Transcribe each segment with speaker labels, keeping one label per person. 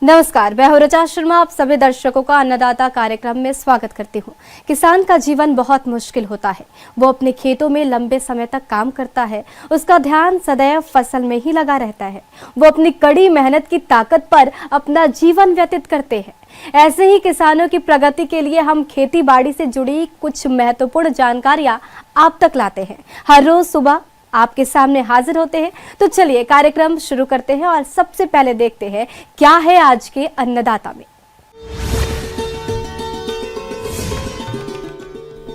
Speaker 1: नमस्कार, मैं हूं ऋचा शर्मा। आप सभी दर्शकों का अन्नदाता कार्यक्रम में स्वागत करती हूं। किसान का जीवन बहुत मुश्किल होता है। वो अपने खेतों में लंबे समय तक काम करता है। उसका ध्यान सदैव फसल में ही लगा रहता है। वो अपनी कड़ी मेहनत की ताकत पर अपना जीवन व्यतीत करते हैं। ऐसे ही किसानों की प्रगति के लिए हम खेती बाड़ी से जुड़ी कुछ महत्वपूर्ण जानकारियां आप तक लाते हैं। हर रोज सुबह आपके सामने हाजिर होते हैं। तो चलिए कार्यक्रम शुरू करते हैं और सबसे पहले देखते हैं क्या है आज के अन्नदाता में।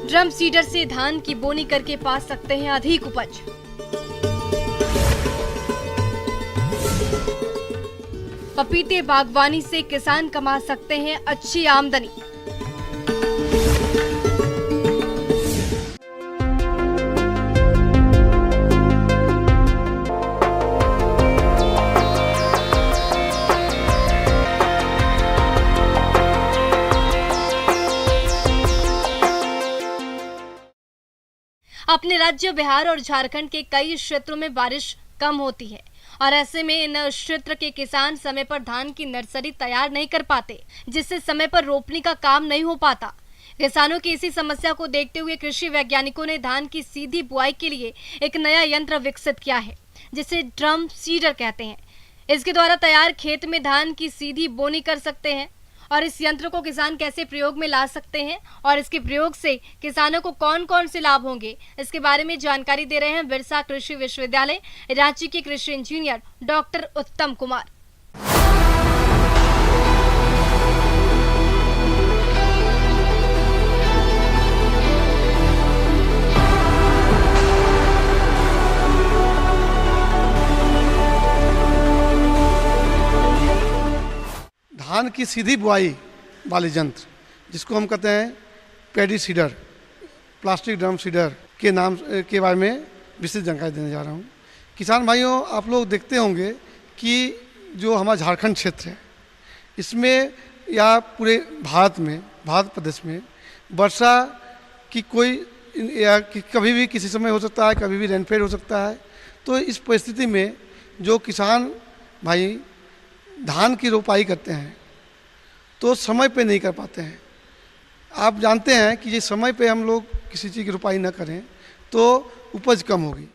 Speaker 1: ड्रम सीडर से धान की बोनी करके पा सकते हैं अधिक उपज। पपीते बागवानी से किसान कमा सकते हैं अच्छी आमदनी। अपने राज्य बिहार और झारखंड के कई क्षेत्रों में बारिश कम होती है और ऐसे में इन क्षेत्र के किसान समय पर धान की नर्सरी तैयार नहीं कर पाते, जिससे समय पर रोपनी का काम नहीं हो पाता। किसानों की इसी समस्या को देखते हुए कृषि वैज्ञानिकों ने धान की सीधी बुआई के लिए एक नया यंत्र विकसित किया है, जिसे ड्रम सीडर कहते हैं। इसके द्वारा तैयार खेत में धान की सीधी बोनी कर सकते हैं। और इस यंत्र को किसान कैसे प्रयोग में ला सकते हैं और इसके प्रयोग से किसानों को कौन कौन से लाभ होंगे, इसके बारे में जानकारी दे रहे हैं बिरसा कृषि विश्वविद्यालय रांची के कृषि इंजीनियर डॉक्टर उत्तम कुमार।
Speaker 2: धान की सीधी बुआई वाले यंत्र, जिसको हम कहते हैं paddy cedar, plastic drum seeder के नाम के बारे में विस्तृत जानकारी देने जा रहा हूँ। किसान भाइयों, आप लोग देखते होंगे कि जो हमारा झारखंड क्षेत्र है, इसमें या पूरे भारत प्रदेश में वर्षा की कोई या कभी भी किसी समय हो सकता है, कभी भी रेनफेल हो सकता है। तो इस परिस्थिति में जो किसान भाई धान की रोपाई करते हैं तो समय पे नहीं कर पाते हैं। आप जानते हैं कि ये समय पे हम लोग किसी चीज़ की रोपाई न करें तो उपज कम होगी।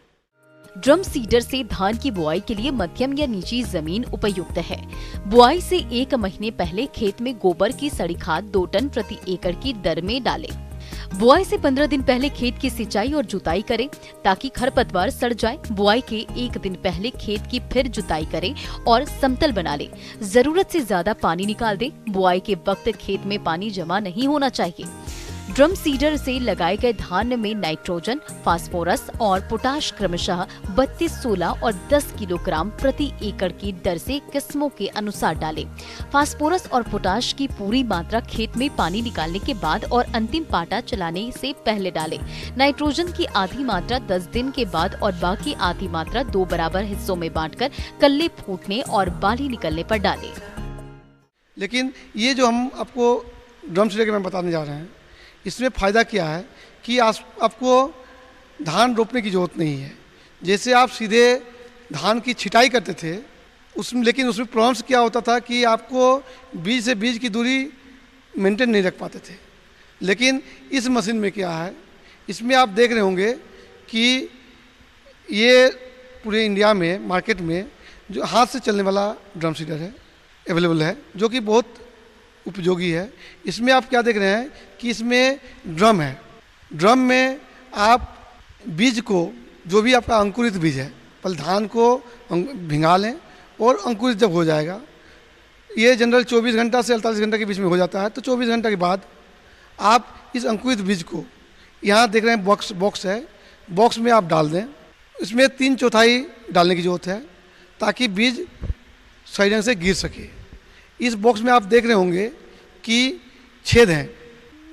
Speaker 3: ड्रम सीडर से धान की बुआई के लिए मध्यम या नीची जमीन उपयुक्त है। बुआई से 1 महीने पहले खेत में गोबर की सड़ी खाद 2 टन प्रति एकड़ की दर में डालें। बुआई से 15 दिन पहले खेत की सिंचाई और जुताई करें ताकि खरपतवार सड़ जाए। बुआई के 1 दिन पहले खेत की फिर जुताई करें और समतल बना लें। जरूरत से ज्यादा पानी निकाल दें। बुआई के वक्त खेत में पानी जमा नहीं होना चाहिए। ड्रम सीडर से लगाए गए धान में नाइट्रोजन, फास्फोरस और पोटाश क्रमशः 32, 16 और 10 किलोग्राम प्रति एकड़ की दर से किस्मों के अनुसार डालें। फास्फोरस और पोटाश की पूरी मात्रा खेत में पानी निकालने के बाद और अंतिम पाटा चलाने से पहले डालें। नाइट्रोजन की आधी मात्रा 10 दिन के बाद और बाकी आधी मात्रा 2 बराबर हिस्सों में बांटकर कल्ले फूटने और बाली निकलने पर डालें।
Speaker 2: लेकिन ये जो हम आपको ड्रम सीडर के बारे में बताने जा रहे हैं, इसमें फ़ायदा क्या है कि आपको धान रोपने की ज़रूरत नहीं है। जैसे आप सीधे धान की छिटाई करते थे लेकिन उसमें प्रॉब्लम्स क्या होता था कि आपको बीज से बीज की दूरी मेंटेन नहीं रख पाते थे। लेकिन इस मशीन में क्या है, इसमें आप देख रहे होंगे कि ये पूरे इंडिया में मार्केट में जो हाथ से चलने वाला ड्रम सीडर है अवेलेबल है, जो कि बहुत उपयोगी है। इसमें आप क्या देख रहे हैं कि इसमें ड्रम है। ड्रम में आप बीज को, जो भी आपका अंकुरित बीज है, पहले धान को भिंगा लें और अंकुरित जब हो जाएगा, ये जनरल 24 घंटा से 48 घंटा के बीच में हो जाता है, तो 24 घंटा के बाद आप इस अंकुरित बीज को, यहाँ देख रहे हैं बॉक्स है, बॉक्स में आप डाल दें। इसमें 3/4 डालने की ज़रूरत है ताकि बीज सही ढंग से गिर सके। इस बॉक्स में आप देख रहे होंगे कि छेद हैं,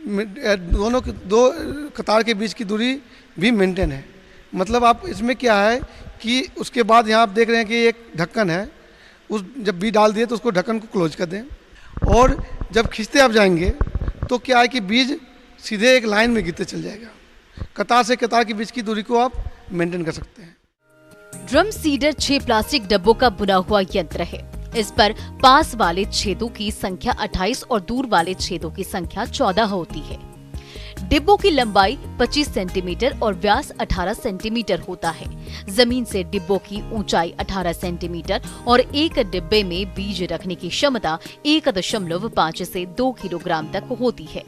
Speaker 2: दो कतार के बीच की दूरी भी मेंटेन है। मतलब आप इसमें क्या है कि उसके बाद यहाँ आप देख रहे हैं कि एक ढक्कन है, जब बीज डाल दिए तो उसको ढक्कन को क्लोज कर दें और जब खींचते आप जाएंगे तो क्या है कि बीज सीधे एक लाइन में गिरते चल जाएगा। कतार से कतार के बीच की दूरी को आप मेंटेन कर सकते हैं।
Speaker 3: ड्रम सीडर 6 प्लास्टिक डब्बों का बुना हुआ यंत्र है। इस पर पास वाले छेदों की संख्या 28 और दूर वाले छेदों की संख्या 14 होती है। डिब्बों की लंबाई 25 सेंटीमीटर और व्यास 18 सेंटीमीटर होता है। जमीन से डिब्बों की ऊंचाई 18 सेंटीमीटर और एक डिब्बे में बीज रखने की क्षमता 1.5 से 2 किलोग्राम तक होती है।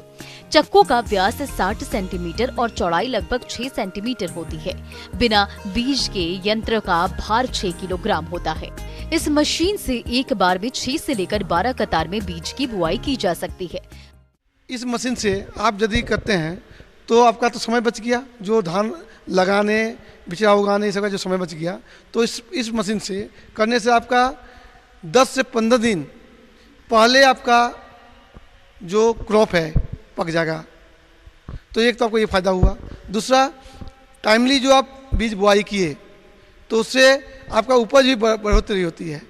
Speaker 3: चक्कों का व्यास 60 सेंटीमीटर और चौड़ाई लगभग 6 सेंटीमीटर होती है। बिना बीज के यंत्र का भार 6 किलोग्राम होता है। इस मशीन से एक बार में 6 से लेकर 12 कतार में बीज की बुआई की जा सकती है।
Speaker 2: इस मशीन से आप यदि करते हैं तो आपका तो समय बच गया, जो धान लगाने, बिचड़ा उगाने, इस सब का जो समय बच गया। तो इस मशीन से करने से आपका 10 से 15 दिन पहले आपका जो क्रॉप है पक जाएगा। तो एक तो आपको ये फ़ायदा हुआ। दूसरा, टाइमली जो आप बीज बुआई किए तो उससे आपका उपज भी बढ़ोतरी होती है।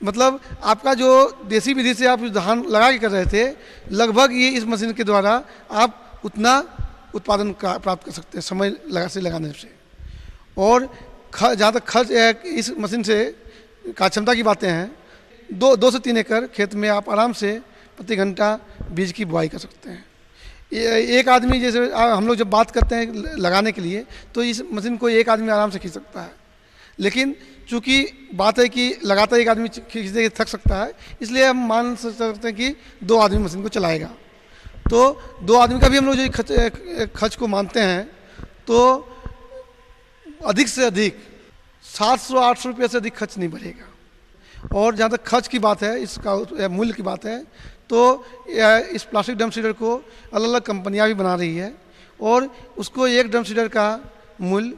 Speaker 2: मतलब आपका जो देसी विधि से आप धान लगा के कर रहे थे, लगभग ये इस मशीन के द्वारा आप उतना उत्पादन प्राप्त कर सकते हैं समय लगाने से। और जहाँ तक खर्च इस मशीन से कार्यक्षमता की बातें हैं, 2 से 3 एकड़ खेत में आप आराम से प्रति घंटा बीज की बुआई कर सकते हैं। एक आदमी, जैसे हम लोग जब बात करते हैं लगाने के लिए, तो इस मशीन को एक आदमी आराम से खींच सकता है। लेकिन चूँकि बात है कि लगातार एक आदमी खींचते ही थक सकता है, इसलिए हम मान सकते हैं कि 2 आदमी मशीन को चलाएगा। तो 2 आदमी का भी हम लोग जो खर्च को मानते हैं, तो अधिक से अधिक 700-800 रुपये से अधिक खर्च नहीं बढ़ेगा। और जहाँ तक खर्च की बात है, इसका मूल्य की बात है, तो इस प्लास्टिक ड्रम सीडर को अलग अलग कंपनियाँ भी बना रही है और उसको एक ड्रम सीडर का मूल्य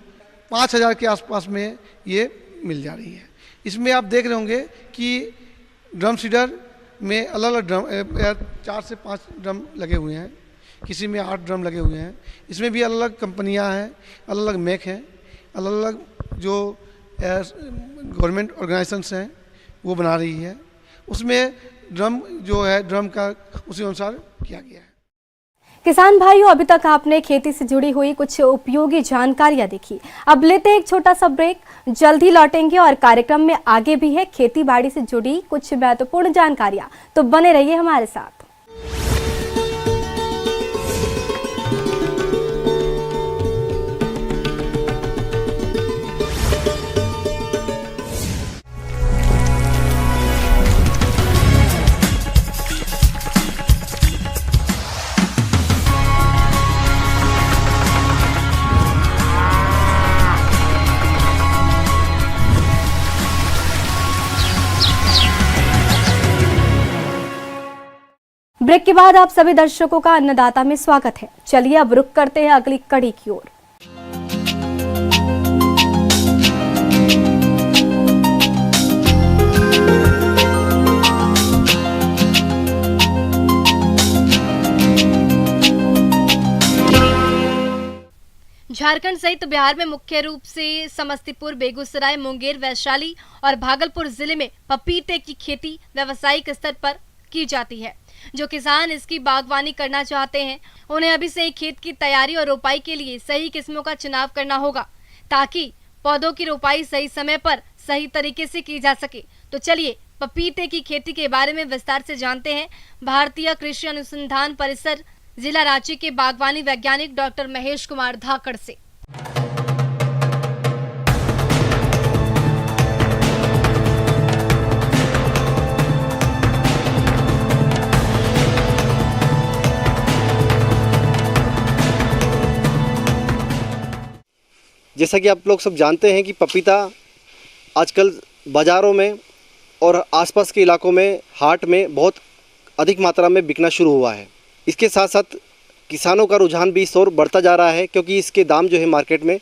Speaker 2: 5,000 के आसपास में ये मिल जा रही है। इसमें आप देख रहे होंगे कि ड्रम सीडर में अलग अलग ड्रम 4 से 5 ड्रम लगे हुए हैं, किसी में 8 ड्रम लगे हुए हैं। इसमें भी अलग अलग कंपनियां हैं, अलग अलग मेक हैं, अलग अलग जो गवर्नमेंट ऑर्गेनाइजेशंस हैं वो बना रही है। उसमें ड्रम जो है, ड्रम का उसी अनुसार किया गया है।
Speaker 1: किसान भाइयों, अभी तक आपने खेती से जुड़ी हुई कुछ उपयोगी जानकारियां देखी। अब लेते हैं एक छोटा सा ब्रेक, जल्द ही लौटेंगे और कार्यक्रम में आगे भी है खेती बाड़ी से जुड़ी कुछ महत्वपूर्ण जानकारियां, तो बने रहिए हमारे साथ। ब्रेक के बाद आप सभी दर्शकों का अन्नदाता में स्वागत है। चलिए अब रुक करते हैं अगली कड़ी की ओर। झारखंड सहित बिहार में मुख्य रूप से समस्तीपुर, बेगूसराय, मुंगेर, वैशाली और भागलपुर जिले में पपीते की खेती व्यावसायिक स्तर पर की जाती है। जो किसान इसकी बागवानी करना चाहते हैं, उन्हें अभी से ही खेत की तैयारी और रोपाई के लिए सही किस्मों का चुनाव करना होगा, ताकि पौधों की रोपाई सही समय पर सही तरीके से की जा सके। तो चलिए पपीते की खेती के बारे में विस्तार से जानते हैं भारतीय कृषि अनुसंधान परिसर जिला रांची के बागवानी वैज्ञानिक डॉक्टर महेश कुमार धाकड़ से।
Speaker 4: जैसा कि आप लोग सब जानते हैं कि पपीता आजकल बाज़ारों में और आसपास के इलाकों में हाट में बहुत अधिक मात्रा में बिकना शुरू हुआ है। इसके साथ साथ किसानों का रुझान भी इस ओर बढ़ता जा रहा है, क्योंकि इसके दाम जो है मार्केट में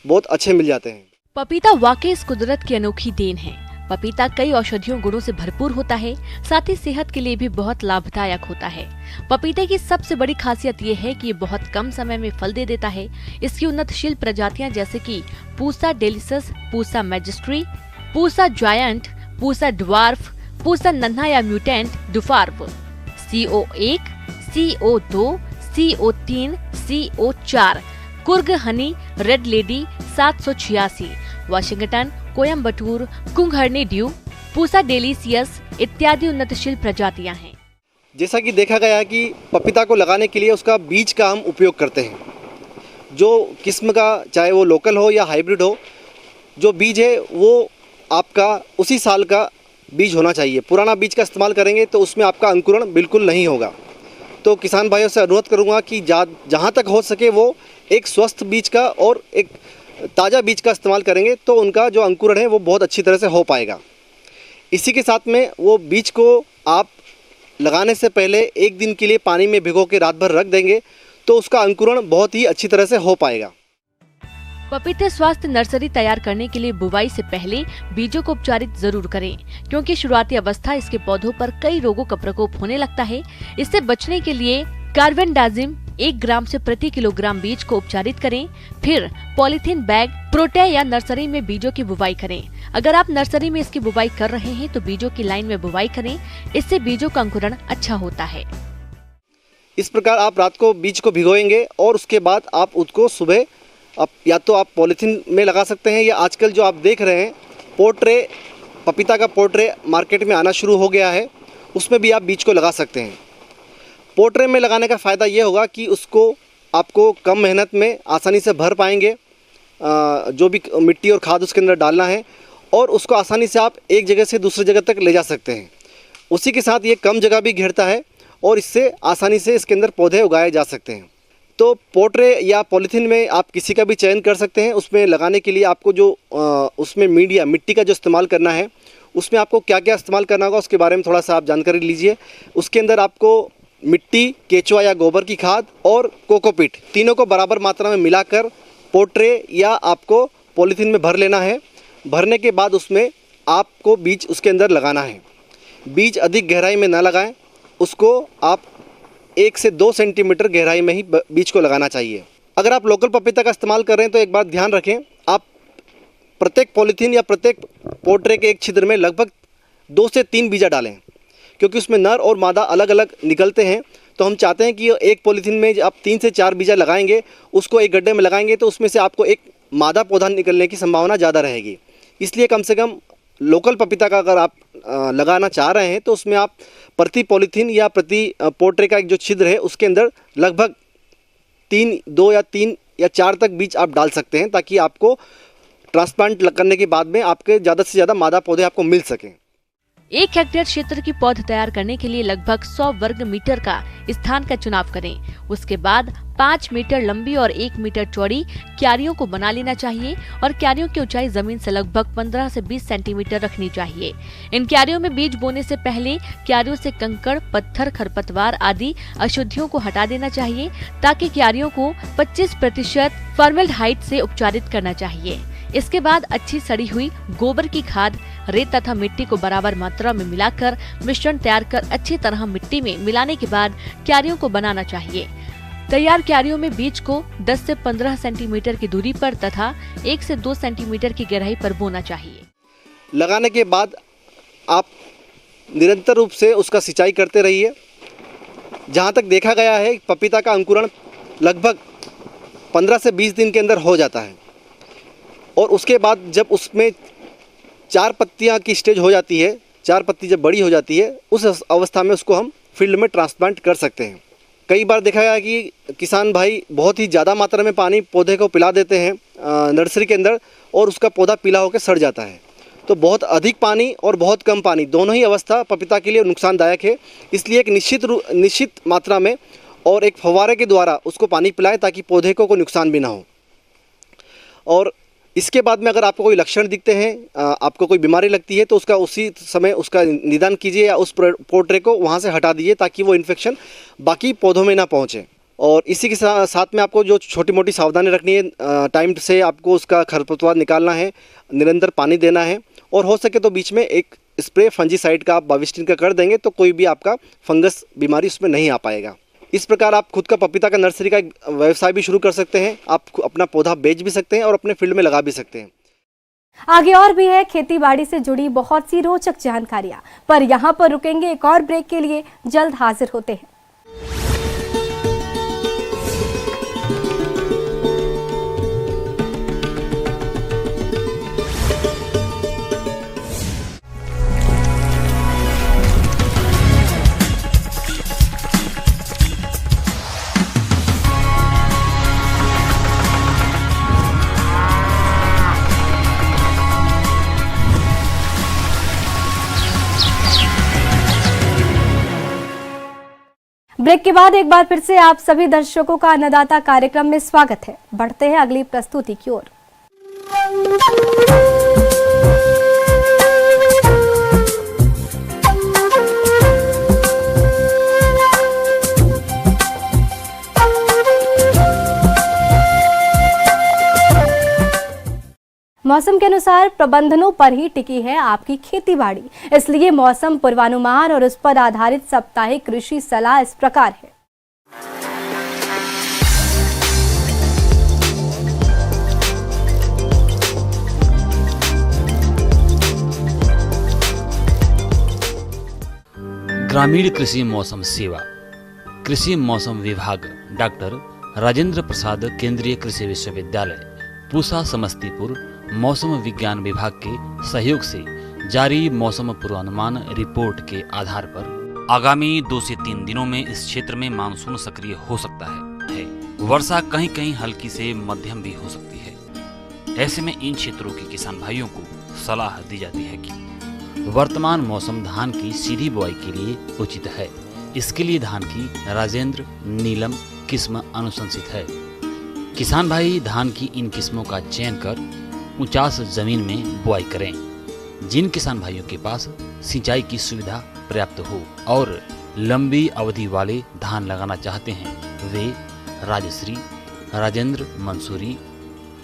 Speaker 4: बहुत अच्छे मिल जाते हैं।
Speaker 3: पपीता वाकई इस कुदरत की अनोखी देन है। पपीता कई औषधियों गुणों से भरपूर होता है, साथ ही सेहत के लिए भी बहुत लाभदायक होता है। पपीते की सबसे बड़ी खासियत ये है कि ये बहुत कम समय में फल दे देता है। इसकी उन्नतशील प्रजातियां जैसे कि Pusa delicious, Pusa majesty, Pusa giant, Pusa dwarf, Pusa Nanha या mutant dwarf, CO1, CO2, CO3, CO4, Coorg honey, red lady 786, Washington, Coimbatore, कुंघरनी ड्यू, पूसा डेलिसियस इत्यादि उन्नतशील प्रजातियां हैं।
Speaker 4: जैसा कि देखा गया है कि पपीता को लगाने के लिए उसका बीज का हम उपयोग करते हैं। जो किस्म का, चाहे वो लोकल हो या हाइब्रिड हो, जो बीज है वो आपका उसी साल का बीज होना चाहिए। पुराना बीज का इस्तेमाल करेंगे तो उसमें आपका अंकुरण बिल्कुल नहीं होगा। तो किसान भाइयों से अनुरोध करूंगा कि जहाँ तक हो सके वो एक स्वस्थ बीज का और एक ताज़ा बीज का इस्तेमाल करेंगे तो उनका जो अंकुरण है वो बहुत अच्छी तरह से हो पाएगा। इसी के साथ में वो बीज को आप लगाने से पहले एक दिन के लिए पानी में भिगो के रात भर रख देंगे तो उसका अंकुरण बहुत ही अच्छी तरह से हो पाएगा।
Speaker 3: पपीते स्वास्थ्य नर्सरी तैयार करने के लिए बुवाई से पहले बीजों को उपचारित जरूर करें, क्योंकि शुरुआती अवस्था इसके पौधों पर कई रोगों का प्रकोप होने लगता है। इससे बचने के लिए कार्बेंडाजिम 1 ग्राम से प्रति किलोग्राम बीज को उपचारित करें। फिर पॉलीथीन बैग, प्रोटे या नर्सरी में बीजों की बुवाई करें। अगर आप नर्सरी में इसकी बुवाई कर रहे हैं तो बीजों की लाइन में बुवाई करें, इससे बीजों का अंकुरण अच्छा होता है।
Speaker 4: इस प्रकार आप रात को बीज को भिगोएंगे और उसके बाद आप उसको सुबह आप या तो आप पॉलीथीन में लगा सकते हैं, या आजकल जो आप देख रहे हैं पोर्ट्रे, पपीता का पोर्ट्रे मार्केट में आना शुरू हो गया है, उसमें भी आप बीज को लगा सकते हैं। पोर्ट्रे में लगाने का फ़ायदा ये होगा कि उसको आपको कम मेहनत में आसानी से भर पाएंगे, जो भी मिट्टी और खाद उसके अंदर डालना है, और उसको आसानी से आप एक जगह से दूसरी जगह तक ले जा सकते हैं। उसी के साथ ये कम जगह भी घेरता है और इससे आसानी से इसके अंदर पौधे उगाए जा सकते हैं। तो पोर्ट्रे या पॉलीथीन में आप किसी का भी चयन कर सकते हैं। उसमें लगाने के लिए आपको जो उसमें मीडिया, मिट्टी का जो इस्तेमाल करना है, उसमें आपको क्या क्या इस्तेमाल करना होगा उसके बारे में थोड़ा सा आप जानकारी लीजिए। उसके अंदर आपको मिट्टी, केचुआ या गोबर की खाद और कोकोपीट, तीनों को बराबर मात्रा में मिलाकर पोर्ट्रे या आपको पॉलीथीन में भर लेना है। भरने के बाद उसमें आपको बीज उसके अंदर लगाना है। बीज अधिक गहराई में ना लगाएं, उसको आप 1 से 2 सेंटीमीटर गहराई में ही बीज को लगाना चाहिए। अगर आप लोकल पपीता का इस्तेमाल कर रहे हैं तो एक बात ध्यान रखें, आप प्रत्येक पॉलीथीन या प्रत्येक पोर्ट्रे के एक छिद्र में लगभग 2 से 3 बीजा डालें, क्योंकि उसमें नर और मादा अलग अलग निकलते हैं। तो हम चाहते हैं कि एक पॉलीथीन में आप 3 से 4 बीजा लगाएंगे, उसको एक गड्ढे में लगाएंगे तो उसमें से आपको एक मादा पौधा निकलने की संभावना ज़्यादा रहेगी। इसलिए कम से कम लोकल पपीता का अगर आप लगाना चाह रहे हैं तो उसमें आप प्रति पॉलीथीन या प्रति पोर्ट्रे का एक जो छिद्र है उसके अंदर लगभग 2 या 3 या 4 तक बीज आप डाल सकते हैं, ताकि आपको ट्रांसप्लांट करने के बाद में आपके ज़्यादा से ज़्यादा मादा पौधे आपको मिल सकें।
Speaker 3: 1 हेक्टेयर क्षेत्र की पौध तैयार करने के लिए लगभग 100 वर्ग मीटर का स्थान का चुनाव करें। उसके बाद 5 मीटर लंबी और 1 मीटर चौड़ी क्यारियों को बना लेना चाहिए और क्यारियों की ऊंचाई जमीन से लगभग 15 से 20 सेंटीमीटर रखनी चाहिए। इन क्यारियों में बीज बोने से पहले क्यारियों से कंकड़, पत्थर, खरपतवार आदि अशुद्धियों को हटा देना चाहिए, ताकि क्यारियों को 25% फॉर्मेल्डिहाइड से उपचारित करना चाहिए। इसके बाद अच्छी सड़ी हुई गोबर की खाद, रेत तथा मिट्टी को बराबर मात्रा में मिलाकर मिश्रण तैयार कर अच्छी तरह मिट्टी में मिलाने के बाद क्यारियों को बनाना चाहिए। तैयार क्यारियों में बीज को 10 से 15 सेंटीमीटर की दूरी पर तथा 1 से 2 सेंटीमीटर की गहराई पर बोना चाहिए।
Speaker 4: लगाने के बाद आप निरंतर रूप से उसका सिंचाई करते रहिए। जहाँ तक देखा गया है पपीता का अंकुरण लगभग 15 से 20 दिन के अंदर हो जाता है, और उसके बाद जब उसमें 4 पत्तियां की स्टेज हो जाती है, 4 पत्ती जब बड़ी हो जाती है, उस अवस्था में उसको हम फील्ड में ट्रांसप्लांट कर सकते हैं। कई बार देखा गया कि किसान भाई बहुत ही ज़्यादा मात्रा में पानी पौधे को पिला देते हैं नर्सरी के अंदर, और उसका पौधा पीला होकर सड़ जाता है। तो बहुत अधिक पानी और बहुत कम पानी, दोनों ही अवस्था पपीता के लिए नुकसानदायक है। इसलिए एक निश्चित मात्रा में और एक फव्वारे के द्वारा उसको पानी पिलाएं, ताकि पौधे को कोई नुकसान भी ना हो। और इसके बाद में अगर आपको कोई लक्षण दिखते हैं, आपको कोई बीमारी लगती है, तो उसका उसी समय उसका निदान कीजिए या उस पोर्ट्रे को वहाँ से हटा दीजिए, ताकि वो इन्फेक्शन बाकी पौधों में ना पहुँचे। और इसी के साथ में आपको जो छोटी मोटी सावधानी रखनी है, टाइम से आपको उसका खरपतवार निकालना है, निरंतर पानी देना है, और हो सके तो बीच में एक स्प्रे फंजीसाइड का आप बाविस्टिन का कर देंगे तो कोई भी आपका फंगस बीमारी उसमें नहीं आ पाएगा। इस प्रकार आप खुद का पपीता का नर्सरी का व्यवसाय भी शुरू कर सकते हैं। आप अपना पौधा बेच भी सकते हैं और अपने फील्ड में लगा भी सकते हैं।
Speaker 1: आगे और भी है खेती बाड़ी से जुड़ी बहुत सी रोचक जानकारियां, पर यहाँ पर रुकेंगे एक और ब्रेक के लिए। जल्द हाजिर होते हैं। ब्रेक के बाद एक बार फिर से आप सभी दर्शकों का अन्नदाता कार्यक्रम में स्वागत है। बढ़ते हैं अगली प्रस्तुति की ओर। मौसम के अनुसार प्रबंधनों पर ही टिकी है आपकी खेतीबाड़ी, इसलिए मौसम पूर्वानुमान और उस पर आधारित साप्ताहिक कृषि सलाह इस प्रकार है।
Speaker 5: ग्रामीण कृषि मौसम सेवा, कृषि मौसम विभाग, डॉक्टर राजेंद्र प्रसाद केंद्रीय कृषि विश्वविद्यालय पूसा समस्तीपुर मौसम विज्ञान विभाग के सहयोग से जारी मौसम पूर्वानुमान रिपोर्ट के आधार पर आगामी 2 से 3 दिनों में इस क्षेत्र में मानसून सक्रिय हो सकता है। वर्षा कहीं कहीं हल्की से मध्यम भी हो सकती है। ऐसे में इन क्षेत्रों के किसान भाइयों को सलाह दी जाती है कि वर्तमान मौसम धान की सीधी बुआई के लिए उचित है। इसके लिए धान की राजेंद्र नीलम किस्म अनुशंसित है। किसान भाई धान की इन किस्मों का चयन कर ऊंचास जमीन में बुआई करें। जिन किसान भाइयों के पास सिंचाई की सुविधा पर्याप्त हो और लंबी अवधि वाले धान लगाना चाहते हैं, वे राजश्री, राजेंद्र मंसूरी,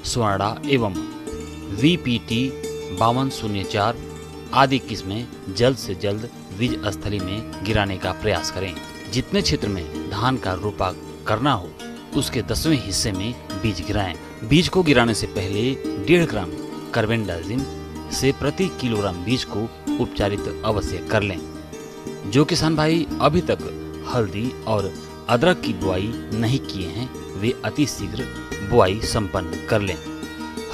Speaker 5: स्वर्णा एवं VPT 5204 आदि किस्में जल्द से जल्द बीज स्थली में गिराने का प्रयास करें। जितने क्षेत्र में धान का रोपा करना हो उसके 10वें हिस्से में बीज गिराएं। बीज को गिराने से पहले 1.5 ग्राम कार्बेंडाजिम से प्रति किलोग्राम बीज को उपचारित अवश्य कर लें। जो किसान भाई अभी तक हल्दी और अदरक की बुआई नहीं किए हैं, वे अति शीघ्र बुआई संपन्न कर लें।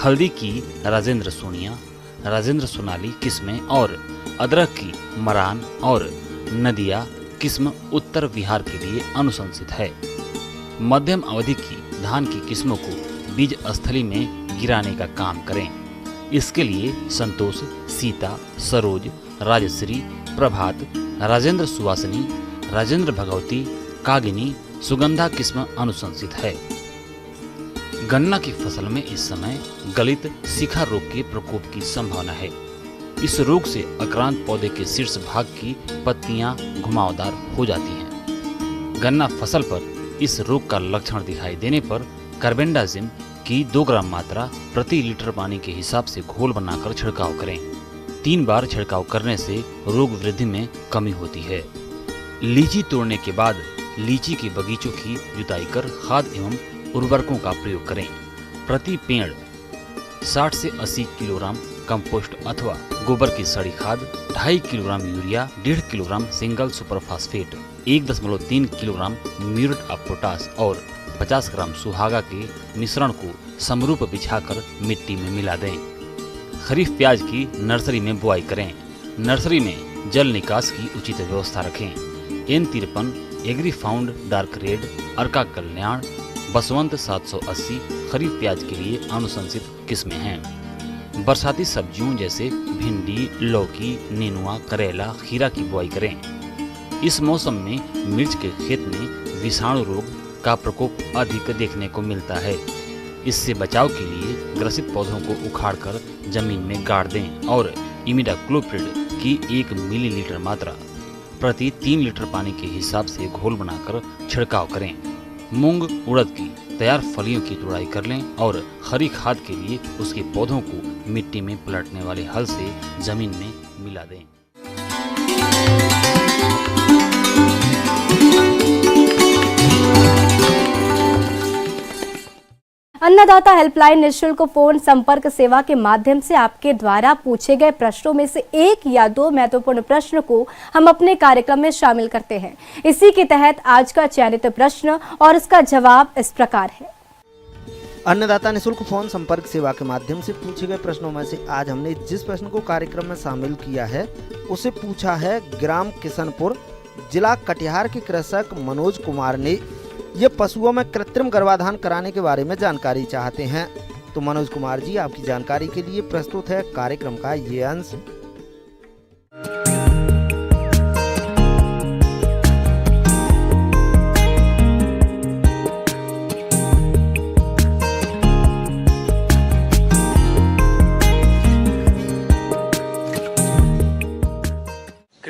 Speaker 5: हल्दी की राजेंद्र सोनिया, राजेंद्र सोनाली किस्में और अदरक की मरान और नदिया किस्म उत्तर बिहार के लिए अनुशंसित है। मध्यम अवधि की धान की किस्मों को बीज स्थली में गिराने का काम करें। इसके लिए संतोष, सीता, सरोज, राजश्री, प्रभात, राजेंद्र सुवासिनी, राजेंद्र भगवती, कागिनी, सुगंधा किस्म अनुशंसित है। गन्ना की फसल में इस समय गलित शिखा रोग के प्रकोप की संभावना है। इस रोग से आक्रांत पौधे के शीर्ष भाग की पत्तियां घुमावदार हो जाती हैं। गन्ना फसल पर इस रोग का लक्षण दिखाई देने पर कार्बेंडाजिम की 2 ग्राम मात्रा प्रति लीटर पानी के हिसाब से घोल बनाकर छिड़काव करें। 3 बार छिड़काव करने से रोग वृद्धि में कमी होती है। लीची तोड़ने के बाद लीची के बगीचों की जुताई कर खाद एवं उर्वरकों का प्रयोग करें। प्रति पेड़ 60 से 80 किलोग्राम कंपोस्ट अथवा गोबर की सड़ी खाद, 2.5 kilogram urea, 1.5 kilogram single super phosphate, 1.3 kilogram muriate of potash और 50 ग्राम सुहागा के मिश्रण को समरूप बिछाकर मिट्टी में मिला दें। खरीफ प्याज की नर्सरी में बुआई करें। नर्सरी में जल निकास की उचित व्यवस्था रखें। N53, Agrifound dark red, Arka Kalyan, Baswant 780 kharif प्याज के लिए अनुशंसित किस्में हैं। बरसाती सब्जियों जैसे भिंडी, लौकी, नेनुआ, करेला, खीरा की बुआई करें। इस मौसम में मिर्च के खेत में विषाणु रोग का प्रकोप अधिक देखने को मिलता है। इससे बचाव के लिए ग्रसित पौधों को उखाड़कर जमीन में गाड़ दें और इमिडाक्लोप्रिड की 1 मिलीलीटर मात्रा प्रति 3 लीटर पानी के हिसाब से घोल बनाकर छिड़काव करें। मूंग, उड़द की तैयार फलियों की तुड़ाई कर लें और हरी खाद के लिए उसके पौधों को मिट्टी में पलटने वाले हल से जमीन में मिला दें।
Speaker 1: अन्नदाता हेल्पलाइन निःशुल्क फोन संपर्क सेवा के माध्यम से आपके द्वारा पूछे गए प्रश्नों में से 1 या 2 महत्वपूर्ण प्रश्न को हम अपने कार्यक्रम में शामिल करते हैं। इसी के तहत आज का चयनित प्रश्न और इसका जवाब इस प्रकार है।
Speaker 6: अन्नदाता निःशुल्क फोन संपर्क सेवा के माध्यम से पूछे गए प्रश्नों में से आज हमने जिस प्रश्न को कार्यक्रम में शामिल किया है उसे पूछा है ग्राम किशनपुर, जिला कटिहार के कृषक मनोज कुमार ने। ये पशुओं में कृत्रिम गर्भाधान कराने के बारे में जानकारी चाहते हैं। तो मनोज कुमार जी, आपकी जानकारी के लिए प्रस्तुत है कार्यक्रम का ये अंश।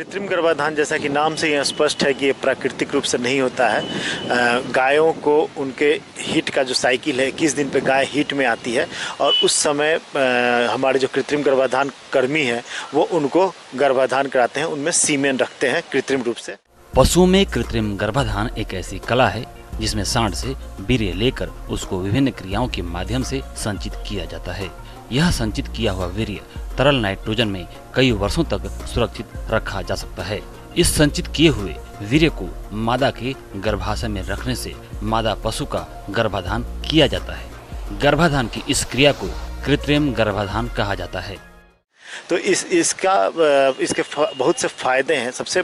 Speaker 7: कृत्रिम गर्भाधान जैसा कि नाम से ही स्पष्ट है कि ये प्राकृतिक रूप से नहीं होता है। गायों को उनके हीट का जो साइकिल है 21 दिन पे गाय हीट में आती है और उस समय हमारे जो कृत्रिम गर्भाधान कर्मी हैं वो उनको गर्भाधान कराते हैं, उनमें सीमेन रखते हैं कृत्रिम रूप से।
Speaker 5: पशुओं में कृत्रिम गर्भाधान एक ऐसी कला है जिसमें सांड से वीर्य लेकर उसको विभिन्न क्रियाओं के माध्यम से संचित किया जाता है। यह संचित किया हुआ वीर्य तरल नाइट्रोजन में कई वर्षों तक सुरक्षित रखा जा सकता है। इस संचित किए हुए वीर्य को मादा के गर्भाशय में रखने से मादा पशु का गर्भाधान किया जाता है। गर्भाधान की इस क्रिया को कृत्रिम गर्भाधान कहा जाता है।
Speaker 7: तो इसके बहुत से फायदे हैं। सबसे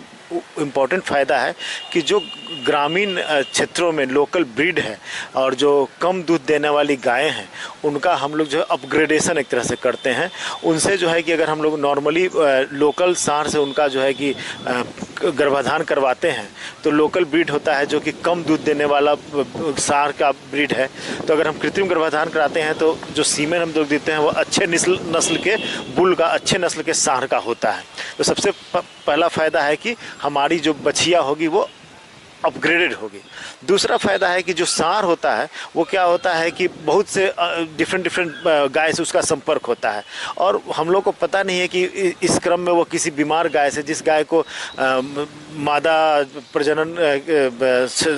Speaker 7: इम्पोर्टेंट फ़ायदा है कि जो ग्रामीण क्षेत्रों में लोकल ब्रीड है और जो कम दूध देने वाली गायें हैं उनका हम लोग जो है अपग्रेडेशन एक तरह से करते हैं। उनसे जो है कि अगर हम लोग नॉर्मली लोकल सांड से उनका जो है कि गर्भाधान करवाते हैं तो लोकल ब्रीड होता है जो कि कम दूध देने वाला सांड का ब्रीड है। तो अगर हम कृत्रिम गर्भाधान कराते हैं तो जो सीमेन हम लोग देते हैं वो अच्छे नस्ल के बुल का, अच्छे नस्ल के सांड का होता है। तो सबसे पहला फ़ायदा है कि हमारी जो बछिया होगी वो अपग्रेडेड होगी। दूसरा फ़ायदा है कि जो सांड होता है वो क्या होता है कि बहुत से डिफरेंट गाय से उसका संपर्क होता है और हम लोग को पता नहीं है कि इस क्रम में वो किसी बीमार गाय से, जिस गाय को मादा प्रजनन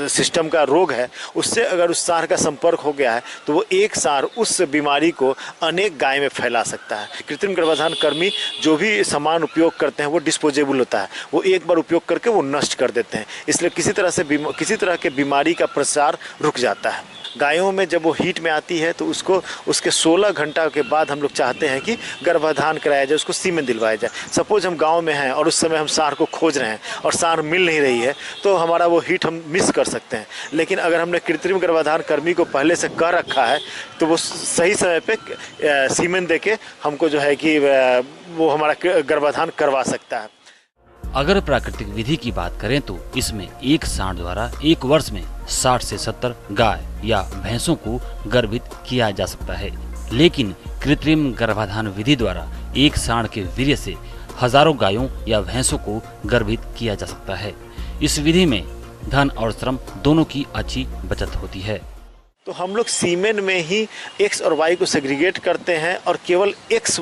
Speaker 7: सिस्टम का रोग है, उससे अगर उस सांड का संपर्क हो गया है तो वो एक सांड उस बीमारी को अनेक गाय में फैला सकता है। कृत्रिम गर्भाधान कर्मी जो भी सामान उपयोग करते हैं वो डिस्पोजेबल होता है, वो एक बार उपयोग करके वो नष्ट कर देते हैं, इसलिए किसी तरह के बीमारी का प्रसार रुक जाता है। गायों में जब वो हीट में आती है तो उसके 16 घंटा के बाद हम लोग चाहते हैं कि गर्भाधान कराया जाए, उसको सीमेन दिलवाया जाए। सपोज हम गांव में हैं और उस समय हम सांड को खोज रहे हैं और सांड मिल नहीं रही है तो हमारा वो हीट हम मिस कर सकते हैं। लेकिन अगर हमने कृत्रिम गर्भाधान कर्मी को पहले से कर रखा है तो वो सही समय पे सीमेन देके हमको जो है कि वो हमारा गर्भाधान करवा सकता है।
Speaker 5: अगर प्राकृतिक विधि की बात करें तो इसमें एक सांड द्वारा एक वर्ष में 60 से 70 गाय या भैंसों को गर्भित किया जा सकता है। लेकिन कृत्रिम गर्भाधान विधि द्वारा एक सांड के वीर्य से हजारों गायों या भैंसों को गर्भित किया जा सकता है। इस विधि में धन और श्रम दोनों की अच्छी बचत होती है।
Speaker 7: तो हम लोग सीमेन में ही एक्स और वाई को सेग्रीगेट करते हैं और केवल एक्स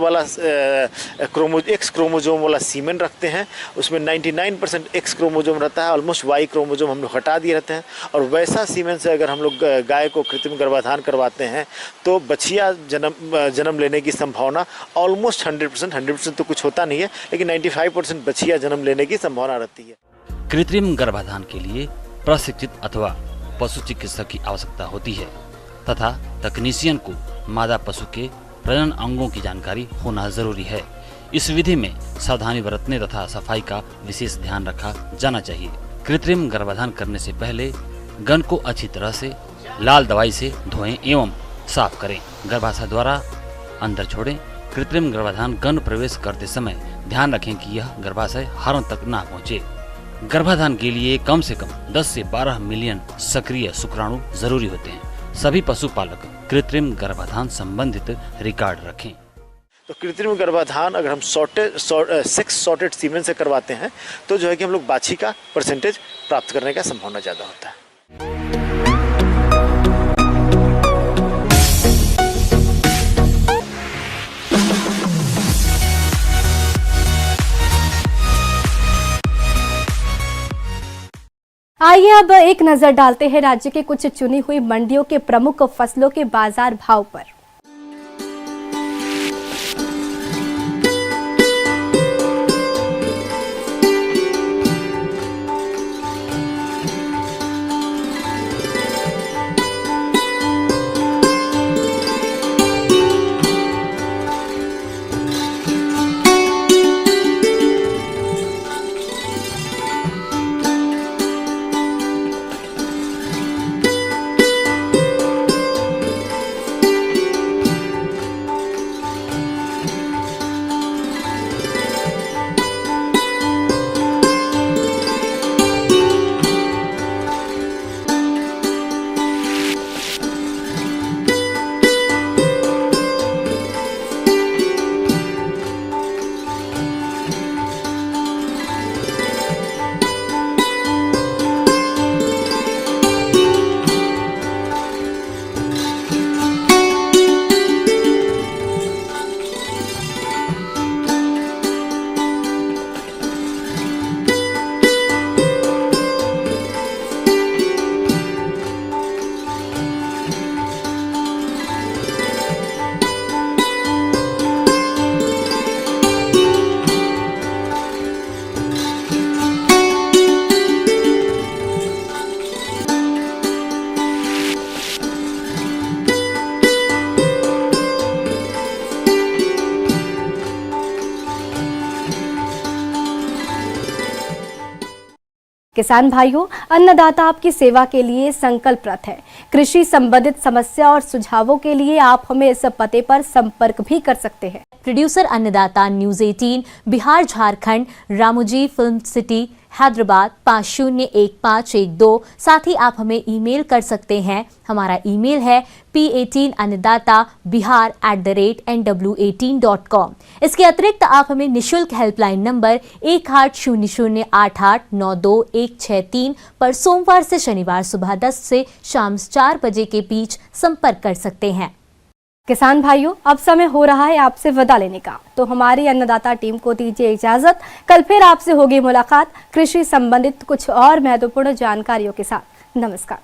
Speaker 7: क्रोमोजोम वाला सीमेन रखते हैं। उसमें 99% एक्स क्रोमोजोम रहता है, ऑलमोस्ट वाई क्रोमोजोम हम लोग हटा दिए रहते हैं। और वैसा सीमेन से अगर हम लोग गाय को कृत्रिम गर्भाधान करवाते हैं तो बछिया जन्म लेने की संभावना ऑलमोस्ट 100% तो कुछ होता नहीं है, लेकिन 95% बछिया जन्म लेने की संभावना रहती है।
Speaker 5: कृत्रिम गर्भाधान के लिए प्रशिक्षित अथवा पशु चिकित्सक की आवश्यकता होती है तथा तकनीशियन को मादा पशु के प्रजनन अंगों की जानकारी होना जरूरी है। इस विधि में सावधानी बरतने तथा सफाई का विशेष ध्यान रखा जाना चाहिए। कृत्रिम गर्भाधान करने से पहले गन को अच्छी तरह से लाल दवाई से धोएं एवं साफ करें। गर्भाशय द्वारा अंदर छोड़ें। कृत्रिम गर्भाधान गन प्रवेश करते समय ध्यान रखें कि यह गर्भाशय हारों तक ना पहुँचे। गर्भाधान के लिए कम से कम 10 से 12 मिलियन सक्रिय शुक्राणु जरूरी होते हैं। सभी पशुपालक कृत्रिम गर्भाधान संबंधित रिकॉर्ड रखें।
Speaker 7: तो कृत्रिम गर्भाधान अगर हम सेक्स सॉर्टेड सीमेन से करवाते हैं तो जो है कि हम लोग बाछी का परसेंटेज प्राप्त करने का संभावना ज़्यादा होता है।
Speaker 1: आइए अब एक नजर डालते हैं राज्य के कुछ चुनी हुई मंडियों के प्रमुख फसलों के बाजार भाव पर। किसान भाइयों, अन्नदाता आपकी सेवा के लिए संकल्परत है। कृषि संबंधित समस्या और सुझावों के लिए आप हमें इस पते पर संपर्क भी कर सकते हैं।
Speaker 8: प्रोड्यूसर अन्नदाता news 18 Bihar Jharkhand, Ramoji film city, Hyderabad 501512। साथ ही आप हमें ईमेल कर सकते हैं। हमारा ईमेल है p18annadatabihar@nw18.com। इसके अतिरिक्त आप हमें निशुल्क हेल्पलाइन नंबर 180088921163 पर सोमवार से शनिवार सुबह 10 से शाम 4 बजे के बीच संपर्क कर सकते हैं।
Speaker 1: किसान भाइयों, अब समय हो रहा है आपसे विदा लेने का, तो हमारी अन्नदाता टीम को दीजिए इजाजत। कल फिर आपसे होगी मुलाकात कृषि संबंधित कुछ और महत्वपूर्ण जानकारियों के साथ। नमस्कार।